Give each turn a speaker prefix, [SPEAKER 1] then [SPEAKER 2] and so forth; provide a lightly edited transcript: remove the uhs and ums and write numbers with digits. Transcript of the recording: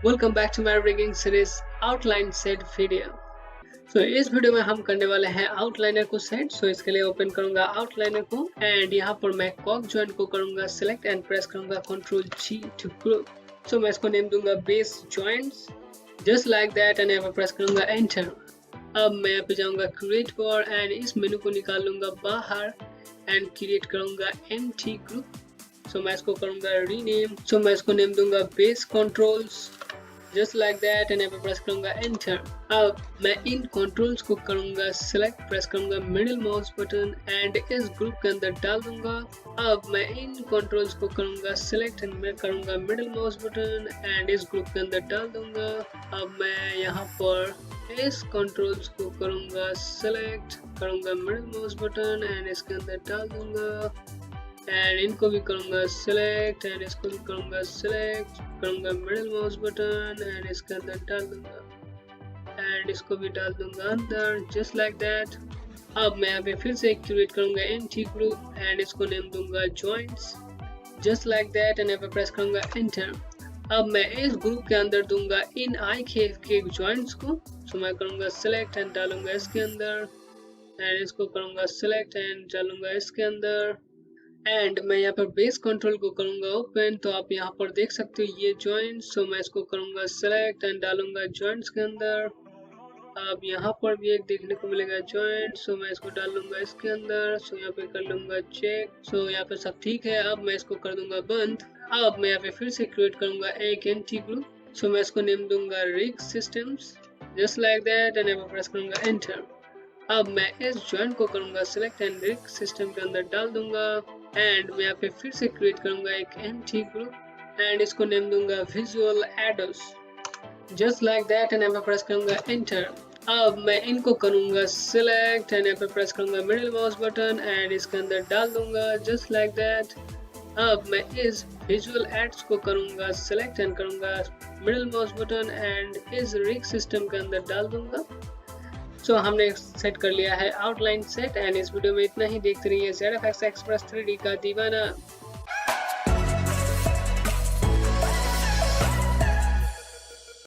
[SPEAKER 1] Welcome back to my rigging series outline set video. इस video में हम करने वाले हैं आउटलाइनर को सेट। इसके लिए ओपन करूंगा आउटलाइनर को एंड यहाँ पर मैं कॉक जॉइंट को करूंगा सिलेक्ट एंड प्रेस करूंगा कंट्रोल जी टू ग्रुप। मैं इसको नेम दूंगा base joints just like that and यहाँ पर प्रेस करूंगा एंटर। अब मैं यहाँ पे जाऊंगा क्रिएट फॉर एंड इस मेनू को निकाल लूंगा बाहर एंड क्रिएट करूंगा एम्प्टी ग्रुप। मैं इसको करूंगा रीनेम। मैं इसको नेम दूंगा base controls just like that and यहाँ पे प्रेस करूंगा एंटर। अब मैं इन कंट्रोल्स को करूंगा सिलेक्ट, प्रेस करूंगा मिडिल माउस बटन एंड इस ग्रुप के अंदर डाल दूंगा। अब मैं इन कंट्रोल्स को करूंगा सिलेक्ट एंड मैं करूंगा मिडिल माउस बटन एंड इस ग्रुप के अंदर डाल दूंगा। अब मैं यहाँ पर इस कंट्रोल्स को करूंगा सिलेक्ट, करूंगा मिडिल माउस बटन एंड इसके अंदर डाल दूंगा एंड इनको भी करूंगा सिलेक्ट एंड इसको भी करूंगा सिलेक्ट, करूंगा मिडिल माउस बटन एंड इसके अंदर डाल दूंगा एंड इसको भी डाल दूंगा अंदर जस्ट लाइक दैट। अब मैं यहाँ पे फिर से क्रिएट करूंगा एम्प्टी ग्रुप एंड इसको नेम दूंगा joints just like that and यहाँ पे प्रेस करूंगा एंटर। अब मैं इस ग्रुप के अंदर दूंगा इन आई के जॉइंट्स को। मैं करूंगा सिलेक्ट एंड डालूंगा इसके अंदर एंड इसको करूंगा सिलेक्ट एंड डालूंगा इसके अंदर एंड मैं यहाँ पर बेस कंट्रोल को करूंगा ओपन। तो आप यहाँ पर देख सकते हो ये जॉइंट्स। मैं इसको करूंगा सिलेक्ट एंड डालूंगा जॉइंट्स के अंदर। अब यहाँ पर भी एक देखने को मिलेगा जॉइंट। मैं इसको डाल लूंगा इसके अंदर। यहाँ पे कर लूंगा चेक। यहाँ पे सब ठीक है। अब मैं इसको कर दूंगा बंद। अब मैं यहाँ पे फिर से क्रिएट करूंगा एक एम्प्टी ग्रुप। मैं इसको नेम दूंगा rig systems just like that and यहाँ पे प्रेस करूंगा एंटर। अब मैं इस जॉइंट को करूंगा सिलेक्ट एंड रिग सिस्टम के अंदर डाल दूंगा एंड मैं यहाँ पे फिर से क्रिएट करूंगा एक एम्प्टी ग्रुप एंड इसको नेम दूंगा विजुअल एडोस जस्ट लाइक दैट एंड यहाँ पे प्रेस करूंगा एंटर। अब मैं इनको करूंगा सिलेक्ट एंड यहाँ पे प्रेस करूंगा मिडिल माउस बटन एंड इसके अंदर डाल दूंगा जस्ट लाइक दैट। अब मैं इस विजुअल एड्स को करूंगा सिलेक्ट एंड करूंगा मिडिल माउस बटन एंड इस रिग सिस्टम के अंदर डाल दूंगा। हमने सेट कर लिया है आउटलाइन सेट एंड इस वीडियो में इतना ही। देखते रहिए ZFX Express 3D का दीवाना।